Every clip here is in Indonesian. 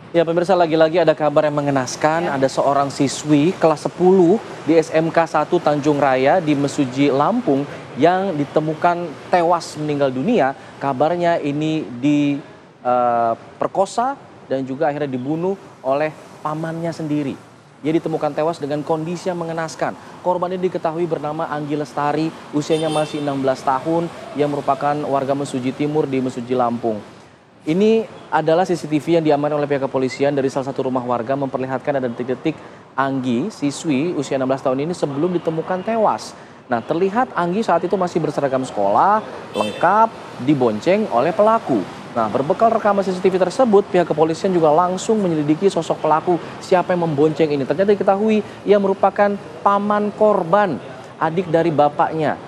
Ya pemirsa, lagi-lagi ada kabar yang mengenaskan. Ada seorang siswi kelas 10 di SMK 1 Tanjung Raya di Mesuji, Lampung yang ditemukan tewas meninggal dunia. Kabarnya ini diperkosa dan juga akhirnya dibunuh oleh pamannya sendiri. Ia ditemukan tewas dengan kondisi yang mengenaskan. Korban ini diketahui bernama Anggi Lestari, usianya masih 16 tahun, yang merupakan warga Mesuji Timur di Mesuji, Lampung. Ini adalah CCTV yang diamankan oleh pihak kepolisian dari salah satu rumah warga, memperlihatkan ada detik-detik Anggi, siswi usia 16 tahun ini sebelum ditemukan tewas. Nah, terlihat Anggi saat itu masih berseragam sekolah, lengkap, dibonceng oleh pelaku. Nah, berbekal rekaman CCTV tersebut, pihak kepolisian juga langsung menyelidiki sosok pelaku, siapa yang membonceng ini. Ternyata diketahui ia merupakan paman korban, adik dari bapaknya.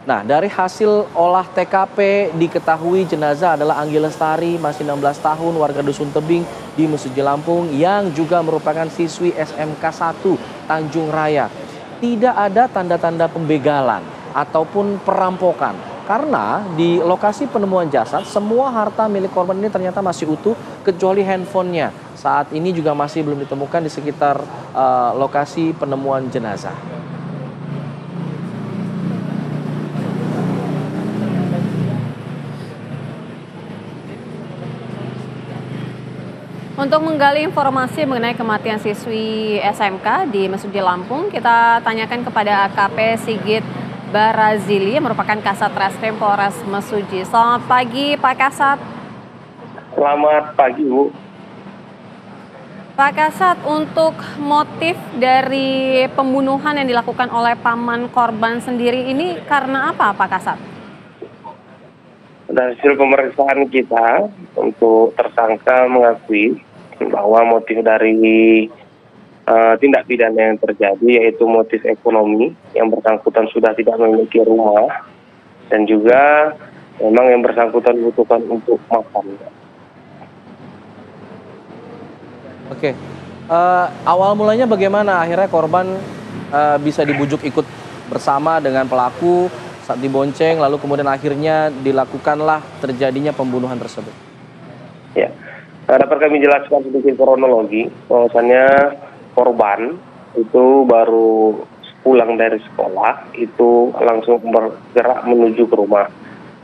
Nah, dari hasil olah TKP diketahui jenazah adalah Anggi Lestari, masih 16 tahun, warga Dusun Tebing di Mesuji, Lampung, yang juga merupakan siswi SMK 1 Tanjung Raya. Tidak ada tanda-tanda pembegalan ataupun perampokan. Karena di lokasi penemuan jasad, semua harta milik korban ini ternyata masih utuh, kecuali handphonenya. Saat ini juga masih belum ditemukan di sekitar lokasi penemuan jenazah. Untuk menggali informasi mengenai kematian siswi SMK di Mesuji, Lampung, kita tanyakan kepada AKP Sigit Barazili yang merupakan Kasat Reskrim Polres Mesuji. Selamat pagi, Pak Kasat. Selamat pagi, Bu. Pak Kasat, untuk motif dari pembunuhan yang dilakukan oleh paman korban sendiri ini karena apa, Pak Kasat? Dari hasil pemeriksaan kita untuk tersangka mengakui bahwa motif dari tindak pidana yang terjadi yaitu motif ekonomi, yang bersangkutan sudah tidak memiliki rumah dan juga memang yang bersangkutan dibutuhkan untuk makan. Oke, awal mulanya bagaimana akhirnya korban bisa dibujuk ikut bersama dengan pelaku saat dibonceng, lalu kemudian akhirnya dilakukanlah terjadinya pembunuhan tersebut? Ya, dapat kami jelaskan sedikit kronologi bahwasannya korban itu baru pulang dari sekolah itu langsung bergerak menuju ke rumah.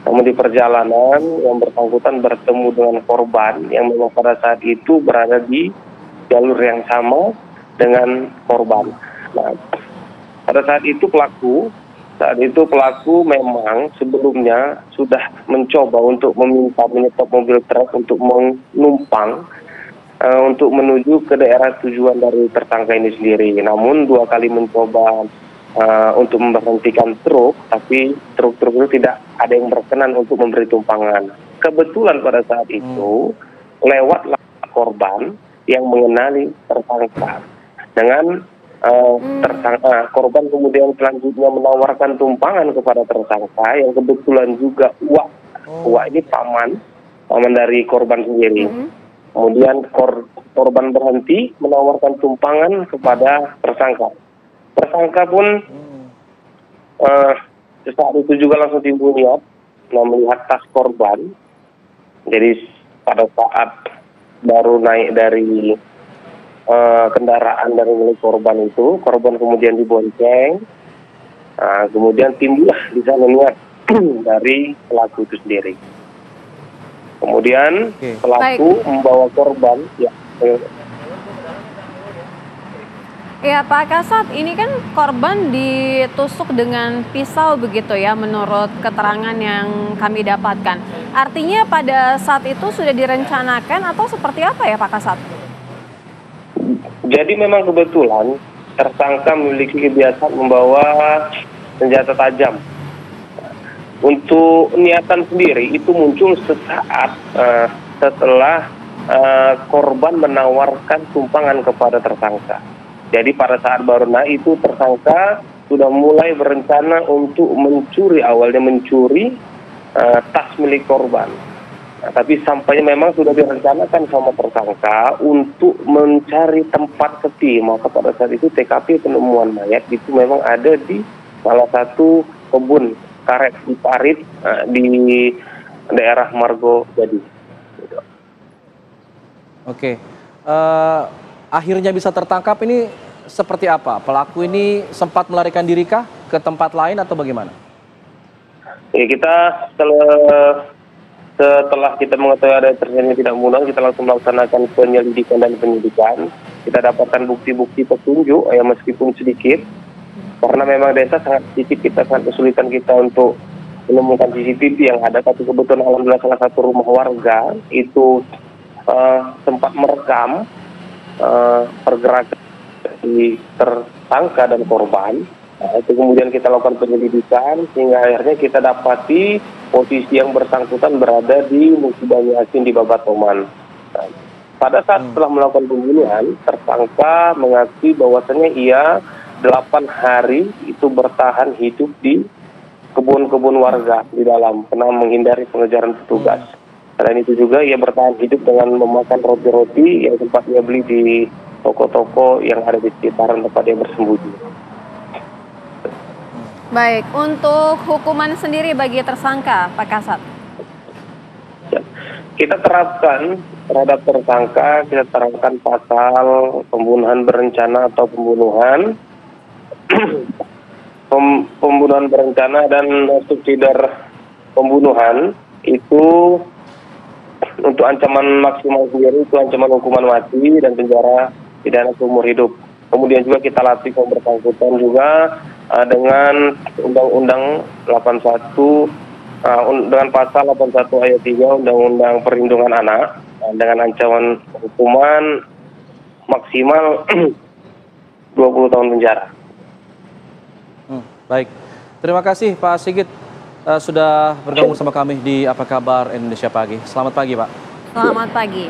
Namun di perjalanan yang bersangkutan bertemu dengan korban yang memang pada saat itu berada di jalur yang sama dengan korban. Nah, pada saat itu pelaku memang sebelumnya sudah mencoba untuk meminta menyetop mobil truk untuk menumpang untuk menuju ke daerah tujuan dari tersangka ini sendiri. Namun 2 kali mencoba untuk memberhentikan truk, tapi truk-truk itu tidak ada yang berkenan untuk memberi tumpangan. Kebetulan pada saat itu lewatlah korban yang mengenali tersangka. Dengan korban kemudian selanjutnya menawarkan tumpangan kepada tersangka yang kebetulan juga Uak ini paman dari korban sendiri. Kemudian korban berhenti menawarkan tumpangan kepada tersangka. Tersangka pun saat itu juga langsung timbul niat melihat tas korban. Jadi pada saat baru naik dari kendaraan dari milik korban itu, korban kemudian dibonceng, kemudian timbullah di sana niat dari pelaku itu sendiri. Kemudian pelaku membawa korban, Ya Pak Kasat, ini kan korban ditusuk dengan pisau begitu ya menurut keterangan yang kami dapatkan. Artinya pada saat itu sudah direncanakan atau seperti apa ya Pak Kasat? Jadi memang kebetulan tersangka memiliki kebiasaan membawa senjata tajam. Untuk niatan sendiri itu muncul sesaat setelah korban menawarkan tumpangan kepada tersangka. Jadi pada saat baru naik itu tersangka sudah mulai berencana untuk mencuri, awalnya mencuri tas milik korban. Nah, tapi sampainya memang sudah direncanakan sama tersangka untuk mencari tempat sepi. Maka pada saat itu TKP penemuan mayat itu memang ada di salah satu kebun karet di Parit di daerah Margo Jadi. Oke. akhirnya bisa tertangkap ini seperti apa? Pelaku ini sempat melarikan diri kah ke tempat lain atau bagaimana? Ya, kita setelah kita mengetahui ada terjadinya tidak mudah, kita langsung melaksanakan penyelidikan dan penyidikan. Kita dapatkan bukti-bukti petunjuk, ya meskipun sedikit, karena memang desa sangat sedikit, kita sangat kesulitan kita untuk menemukan CCTV yang ada. Tapi kebetulan alhamdulillah salah satu rumah warga itu sempat merekam pergerakan di tersangka dan korban. Itu kemudian kita lakukan penyelidikan sehingga akhirnya kita dapati posisi yang bersangkutan berada di Musi Banyu Asin di Babatoman. Pada saat setelah melakukan pembunuhan, tersangka mengakui bahwasannya ia 8 hari itu bertahan hidup di kebun-kebun warga di dalam, karena menghindari pengejaran petugas. Selain itu juga ia bertahan hidup dengan memakan roti-roti yang sempat ia beli di toko-toko yang ada di sekitaran tempat dia bersembunyi. Baik, untuk hukuman sendiri bagi tersangka, Pak Kasat? Kita terapkan terhadap tersangka, kita terapkan pasal pembunuhan berencana atau pembunuhan, pembunuhan berencana dan subsidiar pembunuhan. Itu untuk ancaman maksimal sendiri itu ancaman hukuman mati dan penjara pidana seumur hidup. Kemudian juga kita latih yang bersangkutan juga dengan Undang-Undang 81 dengan pasal 81 ayat 3 Undang-Undang Perlindungan Anak dengan ancaman hukuman maksimal 20 tahun penjara. Baik, terima kasih Pak Sigit sudah bergabung sama kami di Apa Kabar Indonesia Pagi. Selamat pagi Pak. Selamat pagi.